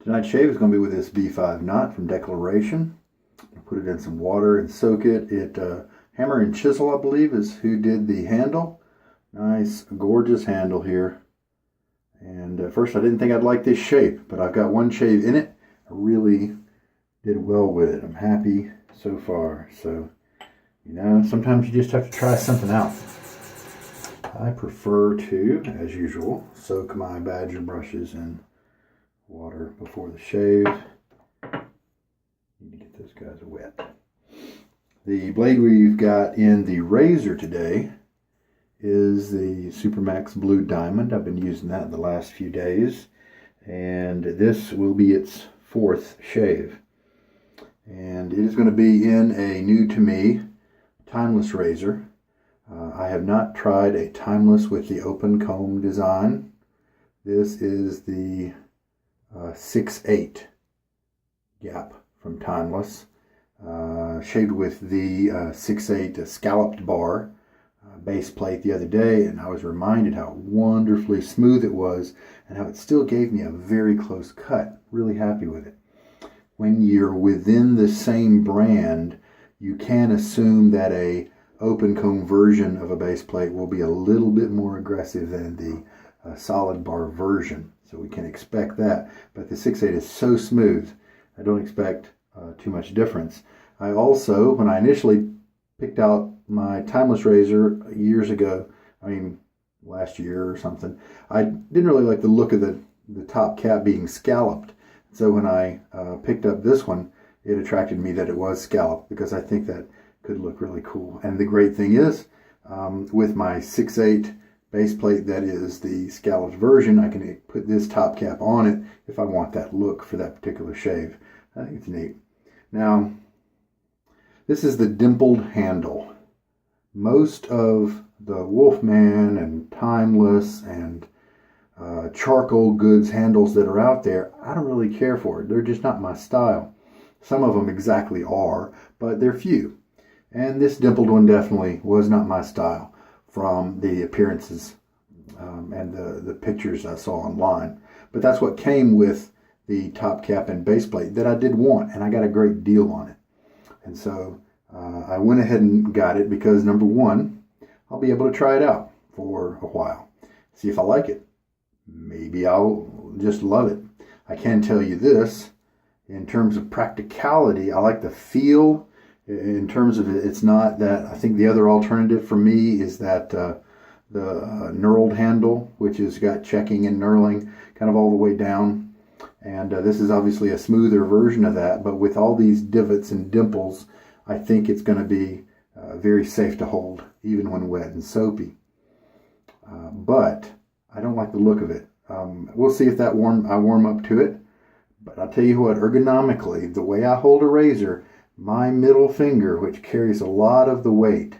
Tonight's shave is going to be with this B5 knot from Declaration. I'll put it in some water and soak it. Hammer and Chisel, I believe, is who did the handle. Nice, gorgeous handle here. And at first I didn't think I'd like this shape, but I've got one shave in it. I really did well with it. I'm happy so far. So, you know, sometimes you just have to try something out. I prefer to, as usual, soak my badger brushes in water before the shave. Need to get those guys wet. The blade we've got in the razor today is the Supermax Blue Diamond. I've been using that the last few days, and this will be its fourth shave. And it is going to be in a new to me timeless razor. I have not tried a timeless with the open comb design. This is the 6/8 gap from Timeless, shaved with the 6/8 scalloped bar base plate the other day, and I was reminded how wonderfully smooth it was and how it still gave me a very close cut. Really happy with it. When you're within the same brand, you can assume that a open comb version of a base plate will be a little bit more aggressive than the solid bar version. So we can expect that. But the 6/8 is so smooth, I don't expect too much difference. I also, when I initially picked out my timeless razor years ago, I mean last year or something, I didn't really like the look of the top cap being scalloped. So when I picked up this one, it attracted me that it was scalloped, because I think that could look really cool. And the great thing is, with my 6/8 base plate that is the scalloped version, I can put this top cap on it if I want that look for that particular shave. I think it's neat. Now, this is the dimpled handle. Most of the Wolfman and Timeless and charcoal goods handles that are out there, I don't really care for. They're just not my style. Some of them exactly are, but they're few. And this dimpled one definitely was not my style from the appearances and the pictures I saw online. But that's what came with the top cap and base plate that I did want, and I got a great deal on it. And so I went ahead and got it because, number one, I'll be able to try it out for a while, see if I like it. Maybe I'll just love it. I can tell you this, in terms of practicality, I like the feel. In terms of it, it's not that. I think the other alternative for me is that the knurled handle, which has got checking and knurling kind of all the way down. And this is obviously a smoother version of that, but with all these divots and dimples, I think it's going to be very safe to hold, even when wet and soapy. But I don't like the look of it. We'll see if that I warm up to it. But I'll tell you what, ergonomically, the way I hold a razor, my middle finger, which carries a lot of the weight,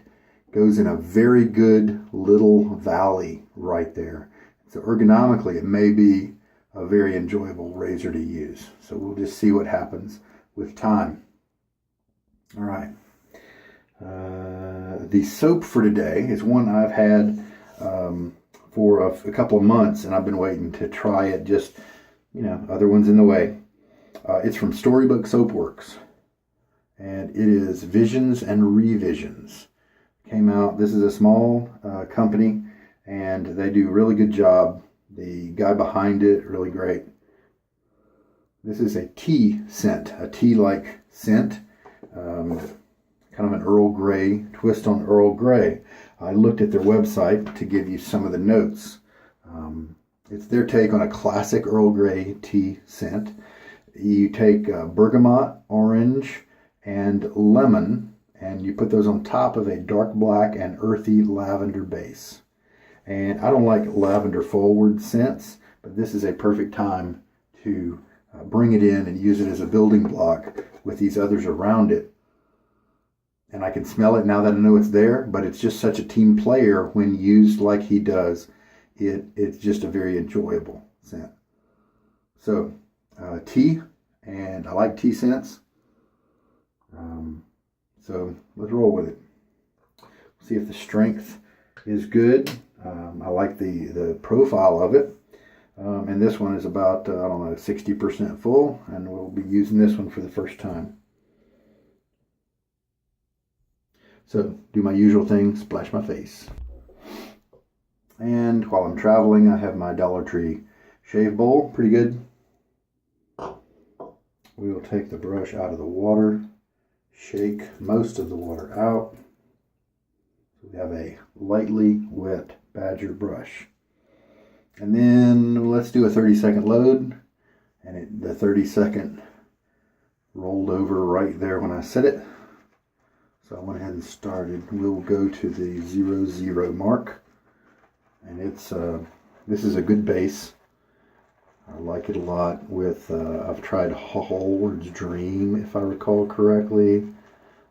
goes in a very good little valley right there. So ergonomically, it may be a very enjoyable razor to use. So we'll just see what happens with time. All right. The soap for today is one I've had for a couple of months, and I've been waiting to try it. Just, you know, other ones in the way. It's from Storybook Soapworks, and it is Visions and Revisions. Came out. This is a small company, and they do a really good job. The guy behind it, really great. This is a tea scent, a tea-like scent, kind of an Earl Grey twist on Earl Grey. I looked at their website to give you some of the notes. It's their take on a classic Earl Grey tea scent. You take bergamot, orange, and lemon, and you put those on top of a dark black and earthy lavender base. And I don't like lavender forward scents, but this is a perfect time to bring it in and use it as a building block with these others around it. And I can smell it now that I know it's there, but it's just such a team player when used like he does. It's just a very enjoyable scent. So, tea, and I like tea scents. So let's roll with it. See if the strength is good. I like the profile of it. And this one is about, I don't know, 60% full, and we'll be using this one for the first time. So, do my usual thing, splash my face. And while I'm traveling, I have my Dollar Tree shave bowl, pretty good. We will take the brush out of the water, shake most of the water out. So we have a lightly wet badger brush. And then let's do a 30-second load. And the 30-second rolled over right there when I set it. So I went ahead and started. We'll go to the 0, mark. And it's this is a good base. I like it a lot. With I've tried Hallward's Dream, if I recall correctly.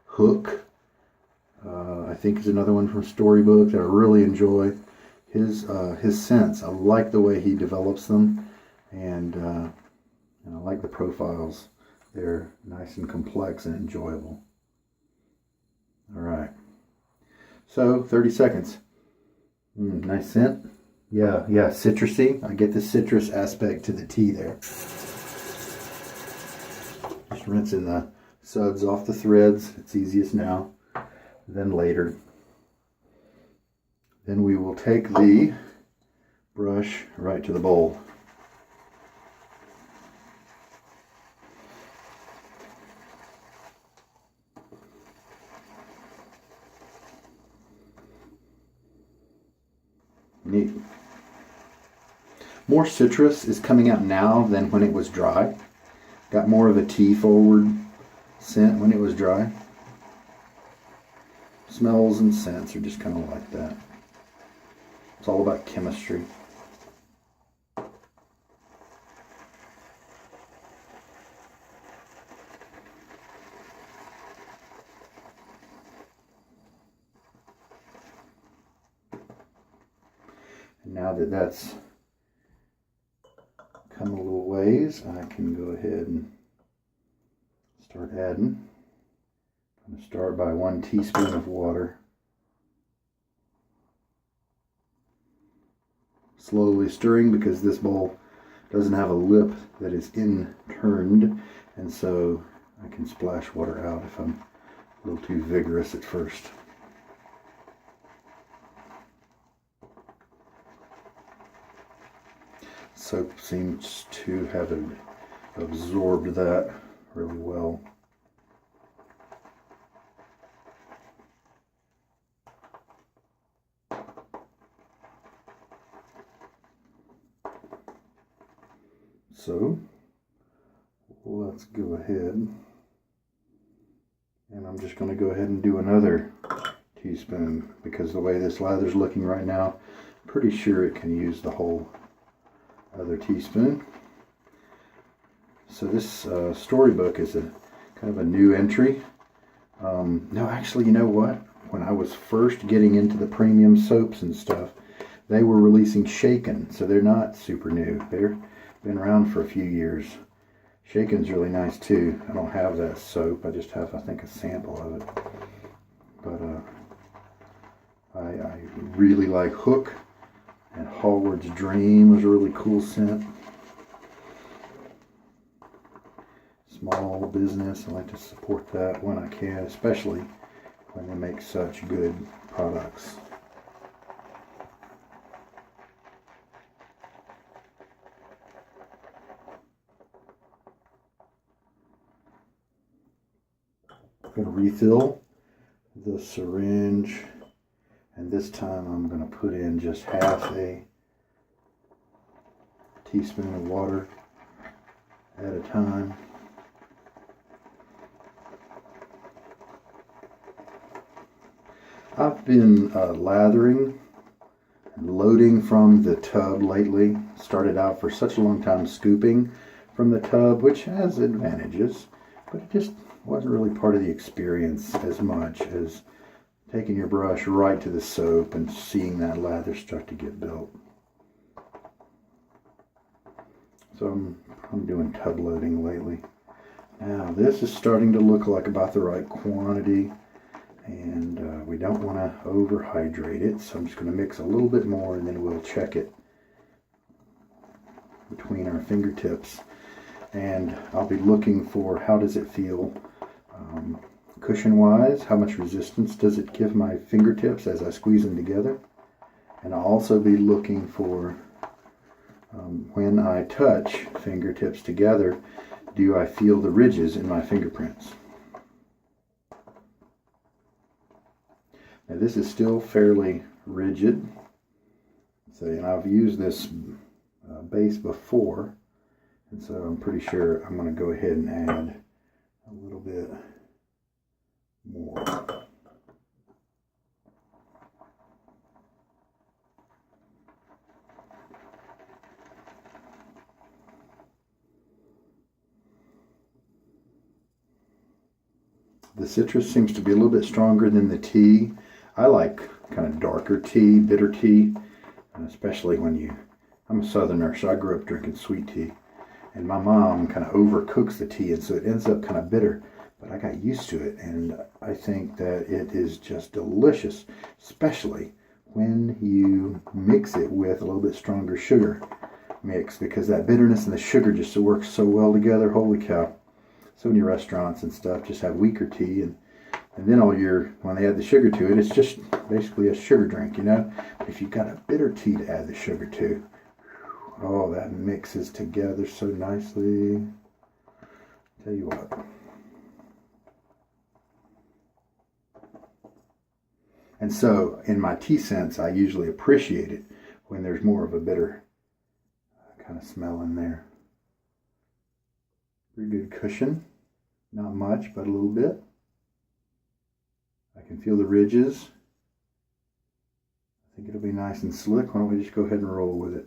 Hook, I think, is another one from Storybook that I really enjoy. His scents, I like the way he develops them, and I like the profiles. They're nice and complex and enjoyable. All right, so 30 seconds. Nice scent. Yeah, citrusy. I get the citrus aspect to the tea there. Just rinsing the suds off the threads. It's easiest now, then later. Then we will take the brush right to the bowl. Neat. More citrus is coming out now than when it was dry. Got more of a tea forward scent when it was dry. Smells and scents are just kind of like that. It's all about chemistry. And now that that's come a little ways, I can go ahead and start adding. I'm going to start by 1 teaspoon of water. Slowly stirring, because this bowl doesn't have a lip that is in-turned, and so I can splash water out if I'm a little too vigorous at first. Soap seems to have absorbed that really well. So let's go ahead, and I'm just going to go ahead and do another teaspoon, because the way this lather's looking right now, I'm pretty sure it can use the whole other teaspoon. So this Storybook is a kind of a new entry. No, actually, you know what? When I was first getting into the premium soaps and stuff, they were releasing Shaken, so they're not super new. They've been around for a few years. Shaken's really nice too. I don't have that soap. I just have, I think, a sample of it. But I really like Hook, and Hallward's Dream was a really cool scent. Small business, I like to support that when I can, especially when they make such good products. I'm going to refill the syringe, and this time I'm going to put in just half a teaspoon of water at a time. I've been lathering and loading from the tub lately. Started out for such a long time scooping from the tub, which has advantages, but it just wasn't really part of the experience as much as taking your brush right to the soap and seeing that lather start to get built. So I'm doing tub loading lately. Now this is starting to look like about the right quantity, and we don't want to overhydrate it, so I'm just going to mix a little bit more and then we'll check it between our fingertips. And I'll be looking for how does it feel cushion-wise, how much resistance does it give my fingertips as I squeeze them together. And I'll also be looking for when I touch fingertips together, do I feel the ridges in my fingerprints? Now this is still fairly rigid. So, and I've used this base before, and so I'm pretty sure I'm going to go ahead and add a little bit more. The citrus seems to be a little bit stronger than the tea. I like kind of darker tea, bitter tea, especially when I'm a southerner, so I grew up drinking sweet tea. And my mom kind of overcooks the tea, and so it ends up kind of bitter. But I got used to it, and I think that it is just delicious, especially when you mix it with a little bit stronger sugar mix, because that bitterness and the sugar just works so well together. Holy cow. So many restaurants and stuff just have weaker tea, and then when they add the sugar to it, it's just basically a sugar drink, you know. But if you've got a bitter tea to add the sugar to, oh, that mixes together so nicely. Tell you what. And so, in my tea sense, I usually appreciate it when there's more of a bitter kind of smell in there. Pretty good cushion. Not much, but a little bit. I can feel the ridges. I think it'll be nice and slick. Why don't we just go ahead and roll with it.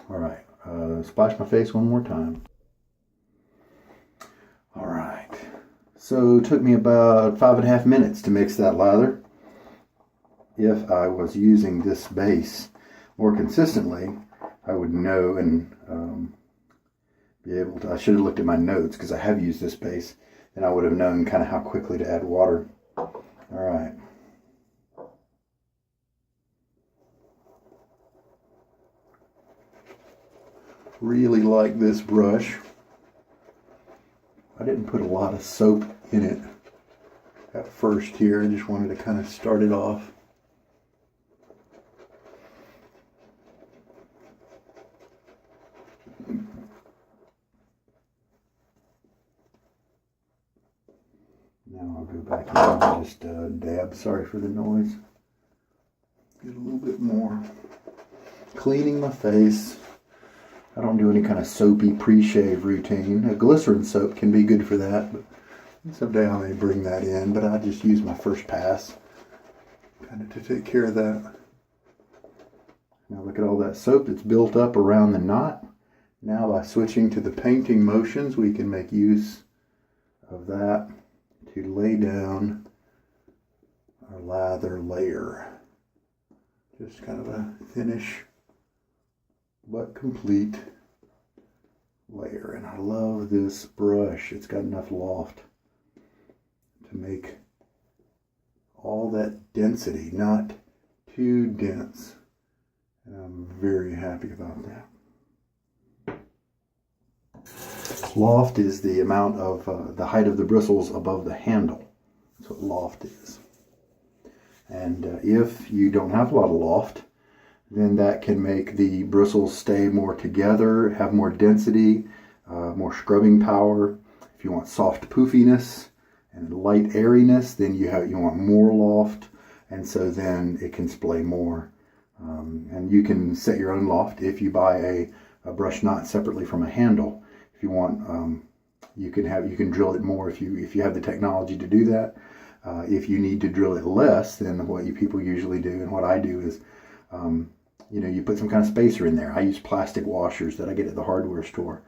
All right, splash my face one more time. All right, so it took me about 5.5 minutes to mix that lather. If I was using this base more consistently, I would know and be able to. I should have looked at my notes because I have used this base, and I would have known kind of how quickly to add water. All right. Really like this brush. I didn't put a lot of soap in it at first here. I just wanted to kind of start it off. Now I'll go back and just dab. Sorry for the noise. Get a little bit more. Cleaning my face. I don't do any kind of soapy pre-shave routine. A glycerin soap can be good for that, but someday I may bring that in, but I just use my first pass kind of to take care of that. Now look at all that soap that's built up around the knot. Now by switching to the painting motions, we can make use of that to lay down our lather layer. Just kind of a thinnish but complete layer. And I love this brush. It's got enough loft to make all that density, not too dense. And I'm very happy about that. Loft is the amount of the height of the bristles above the handle. That's what loft is. And if you don't have a lot of loft, then that can make the bristles stay more together, have more density, more scrubbing power. If you want soft poofiness and light airiness, then you want more loft, and so then it can splay more. And you can set your own loft if you buy a brush knot separately from a handle. If you want, you can drill it more if you have the technology to do that. If you need to drill it less than what people usually do, and what I do is, you put some kind of spacer in there. I use plastic washers that I get at the hardware store,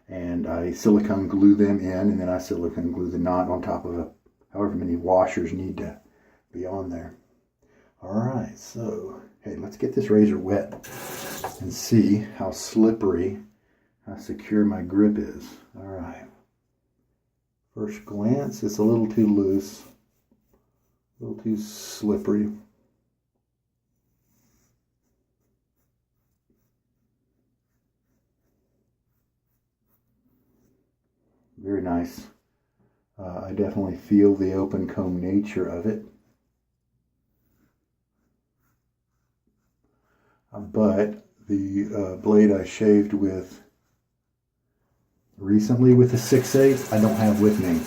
and I silicone glue them in, and then I silicone glue the knot on top of however many washers need to be on there. All right, so hey, let's get this razor wet and see how slippery how secure my grip is. All right. First glance, it's a little too loose, a little too slippery. Very nice. I definitely feel the open comb nature of it. But the blade I shaved with recently with the 6/8 I don't have with me,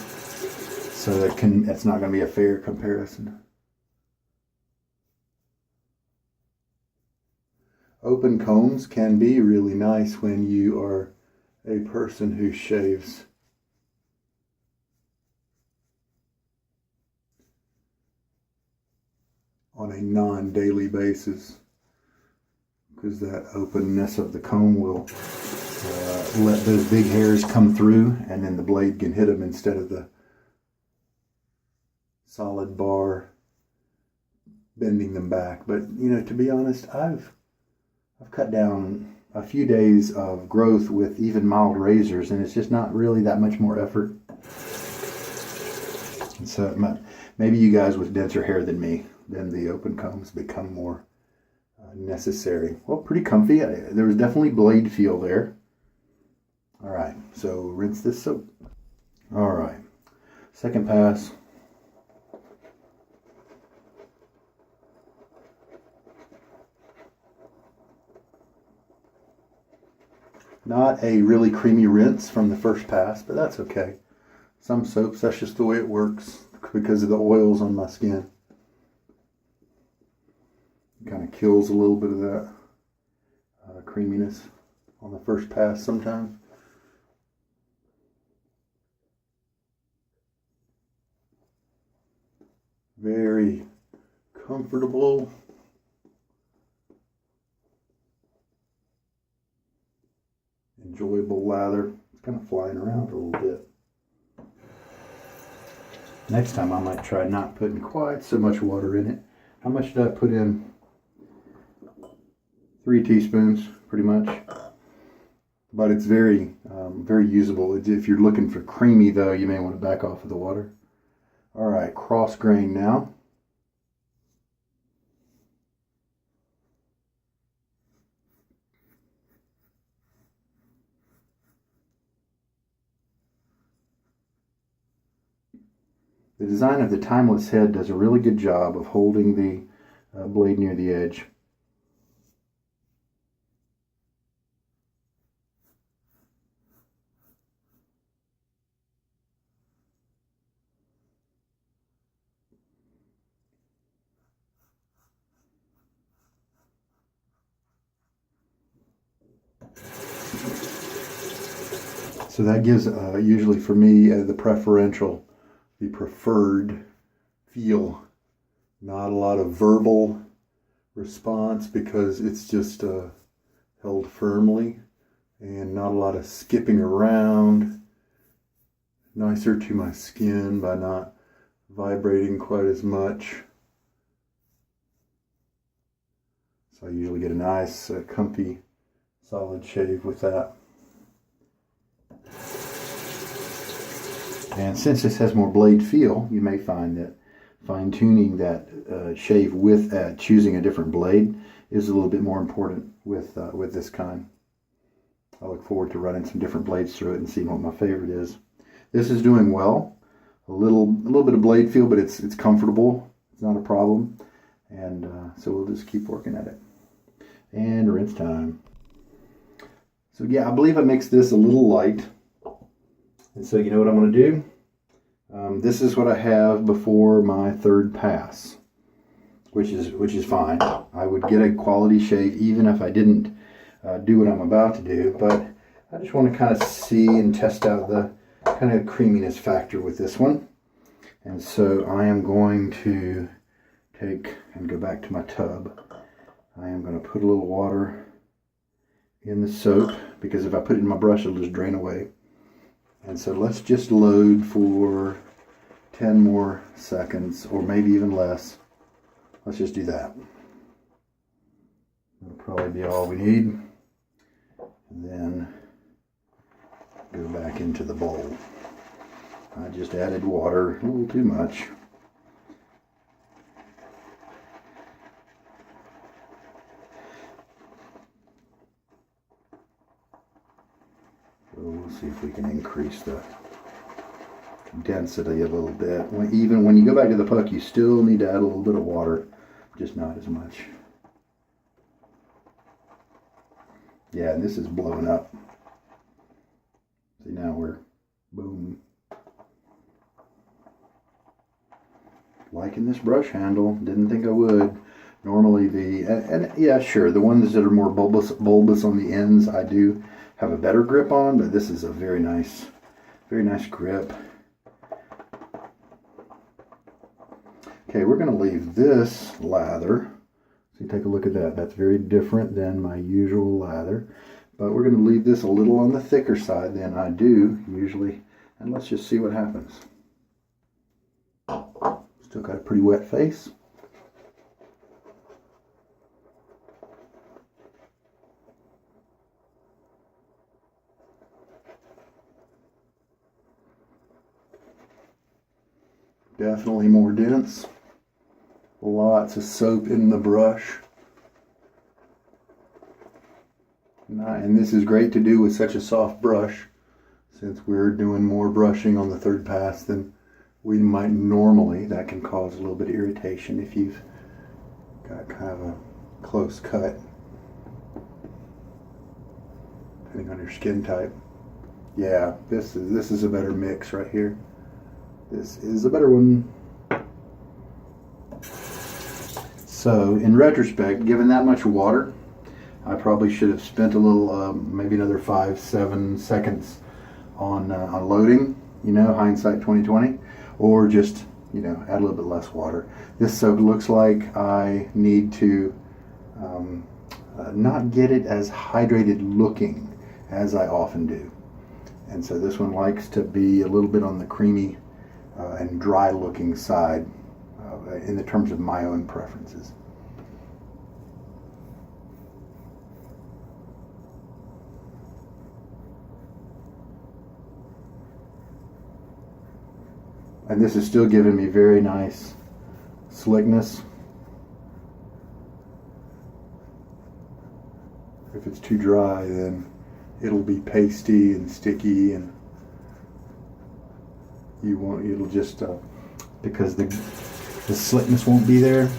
so that's not going to be a fair comparison. Open combs can be really nice when you are a person who shaves on a non-daily basis, because that openness of the comb will let those big hairs come through, and then the blade can hit them instead of the solid bar bending them back. But you know, to be honest, I've cut down a few days of growth with even mild razors, and it's just not really that much more effort. And so maybe you guys with denser hair than me, then the open combs become more necessary. Well, pretty comfy. There was definitely blade feel there. All right, so rinse this soap. All right, second pass. Not a really creamy rinse from the first pass, but that's okay. Some soaps, that's just the way it works because of the oils on my skin. It kind of kills a little bit of that creaminess on the first pass sometimes. Very comfortable. Enjoyable lather. It's kind of flying around a little bit. Next time I might try not putting quite so much water in it. How much did I put in? 3 teaspoons, pretty much. But it's very, very usable. If you're looking for creamy though, you may want to back off of the water. All right, cross grain now. The design of the timeless head does a really good job of holding the blade near the edge. So that gives, usually for me, the preferred feel. Not a lot of verbal response because it's just held firmly, and not a lot of skipping around. Nicer to my skin by not vibrating quite as much. So I usually get a nice, comfy, solid shave with that. And since this has more blade feel, you may find that fine-tuning that shave with choosing a different blade is a little bit more important with this kind. I look forward to running some different blades through it and seeing what my favorite is. This is doing well. A little bit of blade feel, but it's comfortable. It's not a problem. And so we'll just keep working at it. And rinse time. So yeah, I believe I mixed this a little light. And so you know what I'm going to do? This is what I have before my third pass, which is fine. I would get a quality shave even if I didn't do what I'm about to do, but I just want to kind of see and test out the kind of creaminess factor with this one. And so I am going to take and go back to my tub. I am going to put a little water in the soap, because if I put it in my brush, it'll just drain away. And so let's just load for 10 more seconds, or maybe even less. Let's just do that. That'll probably be all we need. And then go back into the bowl. I just added water, a little too much. So we'll see if we can increase the density a little bit. Even when you go back to the puck, you still need to add a little bit of water, just not as much. Yeah, and this is blowing up. See, now we're, boom. Liking this brush handle. Didn't think I would. Normally and yeah, sure, the ones that are more bulbous on the ends, I do have a better grip on, but this is a very nice grip. Okay, we're going to leave this lather. So take a look at that. That's very different than my usual lather. But we're going to leave this a little on the thicker side than I do usually. And let's just see what happens. Still got a pretty wet face. Definitely more dense. Lots of soap in the brush. And this is great to do with such a soft brush, since we're doing more brushing on the third pass than we might normally. That can cause a little bit of irritation if you've got kind of a close cut, depending on your skin type. Yeah, this is a better mix right here. This is a better one. So, in retrospect, given that much water, I probably should have spent a little, maybe another 5-7 seconds on loading, you know, hindsight 2020, or just, you know, add a little bit less water. This soap looks like I need to not get it as hydrated looking as I often do. And so this one likes to be a little bit on the creamy and dry looking side in the terms of my own preferences. And this is still giving me very nice slickness. If it's too dry, then it'll be pasty and sticky, and it'll just because the slickness won't be there,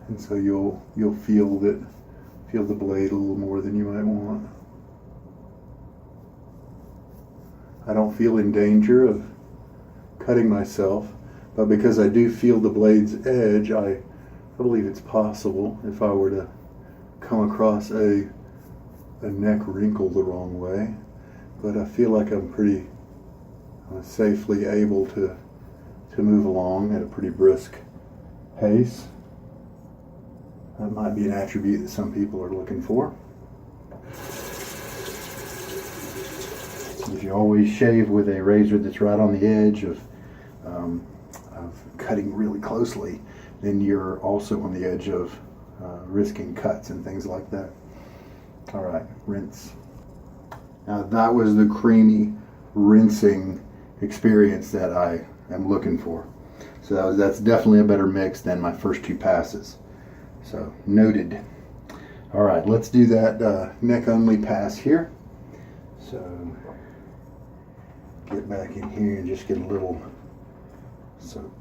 and so you'll feel the blade a little more than you might want. I don't feel in danger of cutting myself, but because I do feel the blade's edge, I believe it's possible if I were to come across a neck wrinkle the wrong way. But I feel like I'm pretty safely able to move along at a pretty brisk pace. That might be an attribute that some people are looking for. If you always shave with a razor that's right on the edge of cutting really closely, then you're also on the edge of risking cuts and things like that. All right, rinse. Now that was the creamy rinsing experience that I am looking for. So that's definitely a better mix than my first two passes. So noted. All right, let's do that neck only pass here. So get back in here and just get a little soap.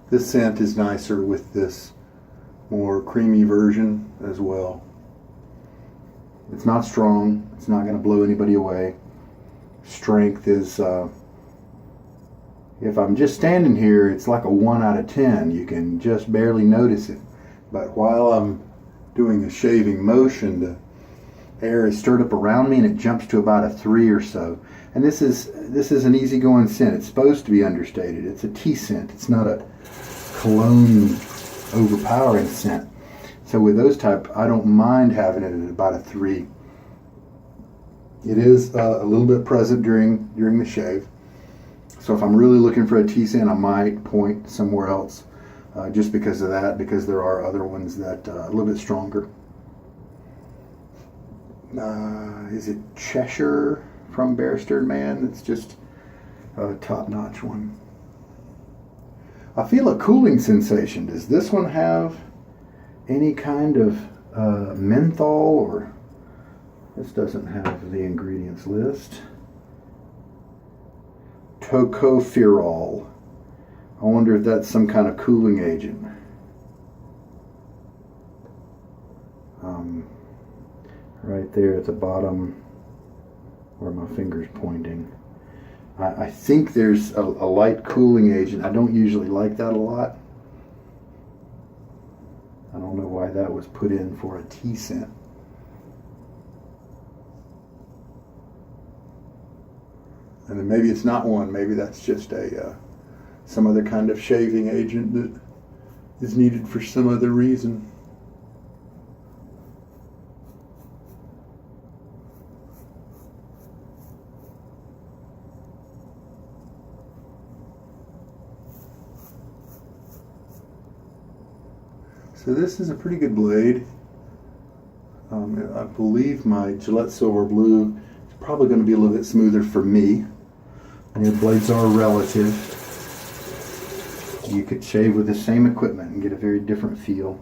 This scent is nicer with this more creamy version as well. It's not strong. It's not going to blow anybody away. Strength is, if I'm just standing here, it's like a 1 out of 10. You can just barely notice it. But while I'm doing the shaving motion, the air is stirred up around me and it jumps to about a 3 or so. And this is an easygoing scent. It's supposed to be understated. It's a tea scent. It's not a cologne overpowering scent. So with those type, I don't mind having it at about a 3. It is a little bit present during the shave. So if I'm really looking for a tea scent, I might point somewhere else just because of that, because there are other ones that a little bit stronger. Is it Cheshire from Bear Stearns Man? It's just a top-notch one. I feel a cooling sensation. Does this one have any kind of menthol, or this doesn't have the ingredients list? Tocopherol. I wonder if that's some kind of cooling agent. Right there at the bottom where my finger's pointing. I think there's a light cooling agent. I don't usually like that a lot. I don't know why that was put in for a tea scent. And then maybe it's not one. Maybe that's just a some other kind of shaving agent that is needed for some other reason. So this is a pretty good blade. I believe my Gillette Silver Blue is probably going to be a little bit smoother for me. And the blades are relative. You could shave with the same equipment and get a very different feel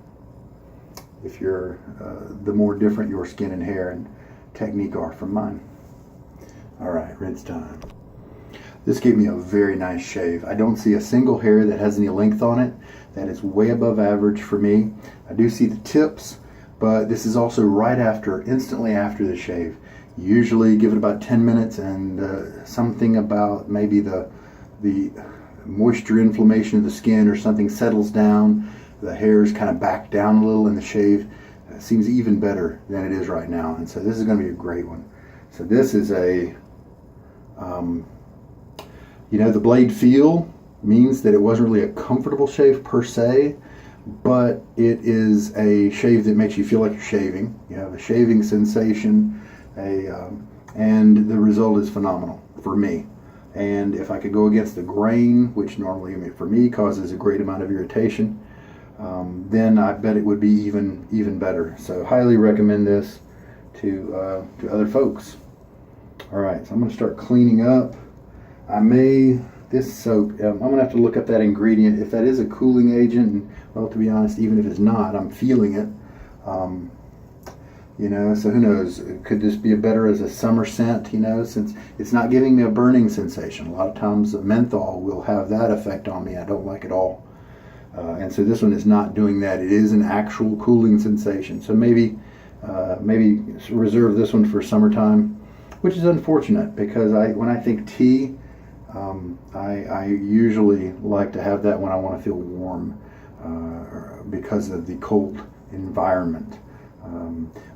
if you're the more different your skin and hair and technique are from mine. Alright, rinse time. This gave me a very nice shave. I don't see a single hair that has any length on it. That is way above average for me. I do see the tips, but this is also right after, instantly after the shave. Usually give it about 10 minutes and something about maybe the moisture inflammation of the skin or something settles down. The hairs kind of back down a little in the shave. It seems even better than it is right now. And so this is going to be a great one. So this is a, you know, the blade feel means that it wasn't really a comfortable shave per se, but it is a shave that makes you feel like you're shaving. You have a shaving sensation, and the result is phenomenal for me. And if I could go against the grain, which normally, I mean, for me causes a great amount of irritation, then I bet it would be even better. So highly recommend this to other folks. All right, so I'm going to start cleaning up. This soap, I'm going to have to look up that ingredient. If that is a cooling agent, and, well, to be honest, even if it's not, I'm feeling it. You know, so who knows? Could this be better as a summer scent, you know, since it's not giving me a burning sensation. A lot of times the menthol will have that effect on me. I don't like it all. And so this one is not doing that. It is an actual cooling sensation. So maybe reserve this one for summertime, which is unfortunate because when I think tea, I usually like to have that when I want to feel warm because of the cold environment.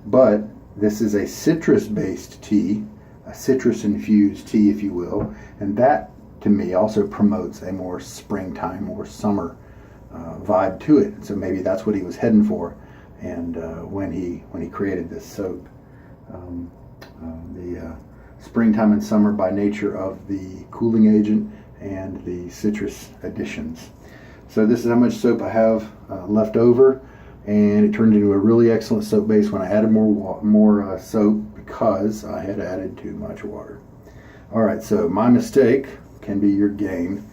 But this is a citrus-based tea, a citrus-infused tea, if you will, and that, to me, also promotes a more springtime or summer vibe to it. So maybe that's what he was heading for, and when he created this soap, the springtime and summer by nature of the cooling agent and the citrus additions. So this is how much soap I have left over, and it turned into a really excellent soap base when I added more soap because I had added too much water. All right, so my mistake can be your gain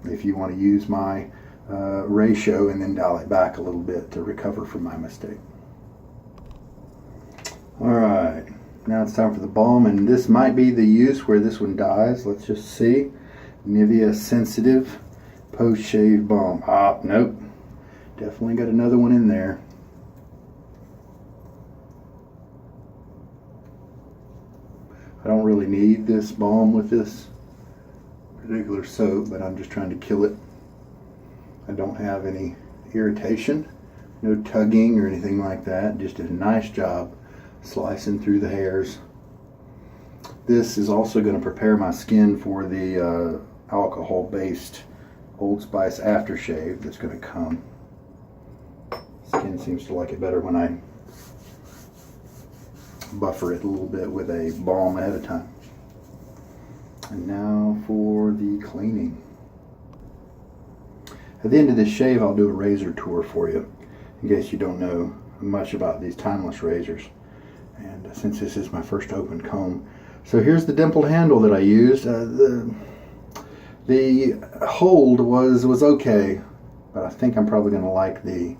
if you want to use my ratio and then dial it back a little bit to recover from my mistake. All right. Now it's time for the balm, and this might be the use where this one dies. Let's just see. Nivea Sensitive Post-Shave Balm. Nope. Definitely got another one in there. I don't really need this balm with this particular soap, but I'm just trying to kill it. I don't have any irritation, no tugging or anything like that. Just a nice job slicing through the hairs. This is also going to prepare my skin for the alcohol-based Old Spice aftershave that's going to come. Skin seems to like it better when I buffer it a little bit with a balm ahead of time. And now for the cleaning. At the end of this shave, I'll do a razor tour for you, in case you don't know much about these timeless razors. And since this is my first open comb. So here's the dimpled handle that I used. The hold was okay, but I think I'm probably going to like the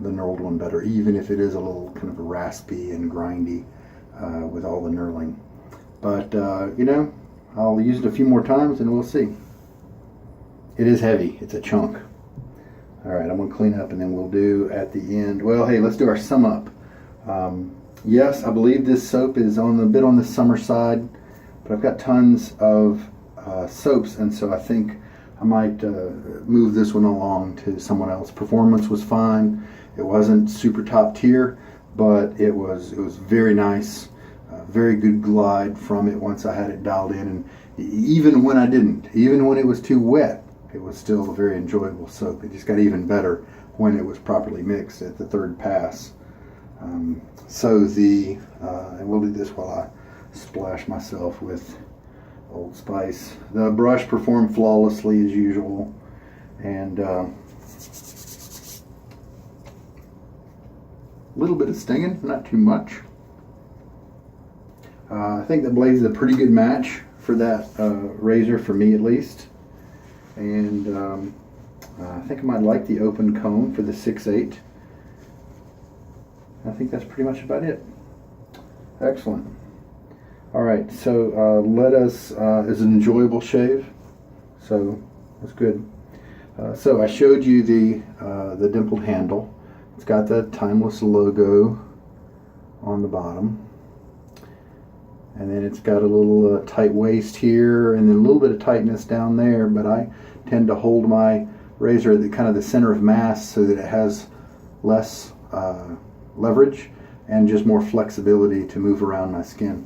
knurled one better, even if it is a little kind of raspy and grindy with all the knurling. But, you know, I'll use it a few more times and we'll see. It is heavy. It's a chunk. All right, I'm going to clean up and then we'll do at the end. Well, hey, let's do our sum up. Yes, I believe this soap is a bit on the summer side, but I've got tons of soaps, and so I think I might move this one along to someone else. Performance was fine. It wasn't super top tier, but it was very nice. Very good glide from it once I had it dialed in, and even when I didn't, even when it was too wet, it was still a very enjoyable soap. It just got even better when it was properly mixed at the third pass. And we'll do this while I splash myself with Old Spice. The brush performed flawlessly as usual, and a little bit of stinging, not too much. I think the blade is a pretty good match for that razor, for me at least. And I think I might like the open comb for the 6/8. I think that's pretty much about it. Excellent. All right, so it's an enjoyable shave, so that's good. So I showed you the dimpled handle. It's got the Timeless logo on the bottom, and then it's got a little tight waist here, and then a little bit of tightness down there. But I tend to hold my razor at the kind of the center of mass so that it has less leverage and just more flexibility to move around my skin.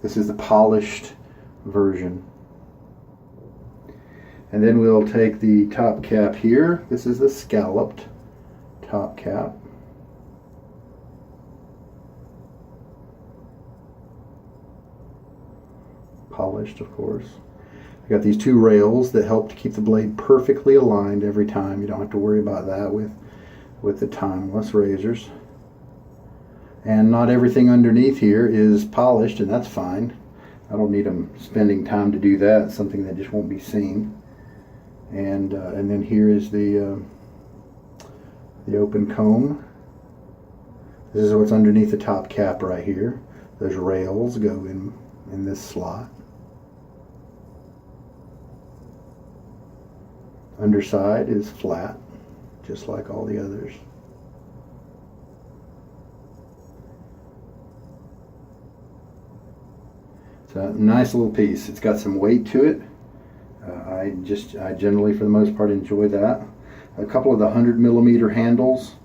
This is the polished version. And then we'll take the top cap here. This is the scalloped top cap. Polished, of course. I got these two rails that help to keep the blade perfectly aligned every time. You don't have to worry about that with the Timeless razors. And not everything underneath here is polished, and that's fine. I don't need them spending time to do that. It's something that just won't be seen. And then here is the open comb. This is what's underneath the top cap right here. Those rails go in this slot. Underside is flat, just like all the others. It's a nice little piece. It's got some weight to it. I generally, for the most part, enjoy that. A couple of the 100mm handles,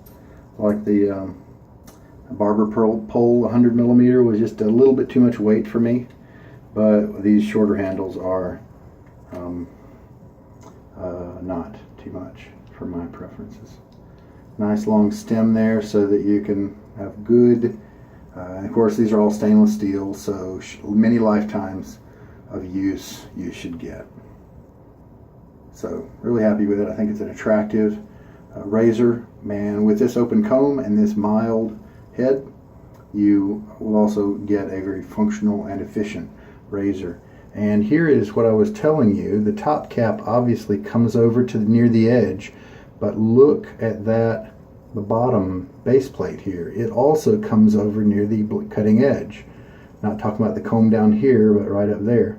like the barber pole 100mm, was just a little bit too much weight for me. But these shorter handles are not too much for my preferences. Nice long stem there so that you can have good, and of course these are all stainless steel, so many lifetimes of use you should get. So really happy with it. I think it's an attractive razor, man. With this open comb and this mild head, you will also get a very functional and efficient razor. And here is what I was telling you. The top cap obviously comes over to near the edge, but look at that, the bottom base plate here. It also comes over near the cutting edge. Not talking about the comb down here, but right up there.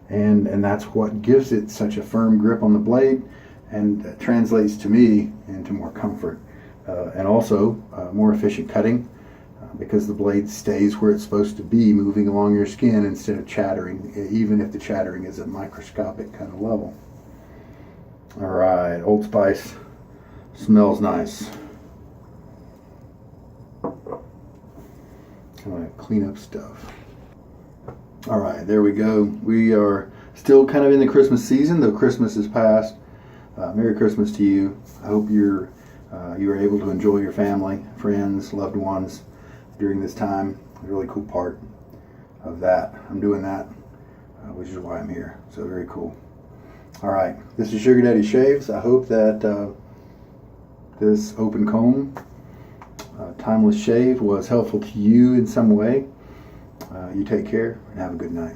And that's what gives it such a firm grip on the blade, and translates to me into more comfort. And also more efficient cutting, because the blade stays where it's supposed to be, moving along your skin instead of chattering, even if the chattering is at microscopic kind of level. All right, Old Spice smells nice. I'm gonna clean up stuff. All right, there we go. We are still kind of in the Christmas season, though Christmas is past. Merry Christmas to you. I hope you are able to enjoy your family, friends, loved ones during this time. A really cool part of that. I'm doing that, which is why I'm here. So very cool. All right, this is Sugar Daddy Shaves. I hope that this open comb timeless shave was helpful to you in some way. You take care and have a good night.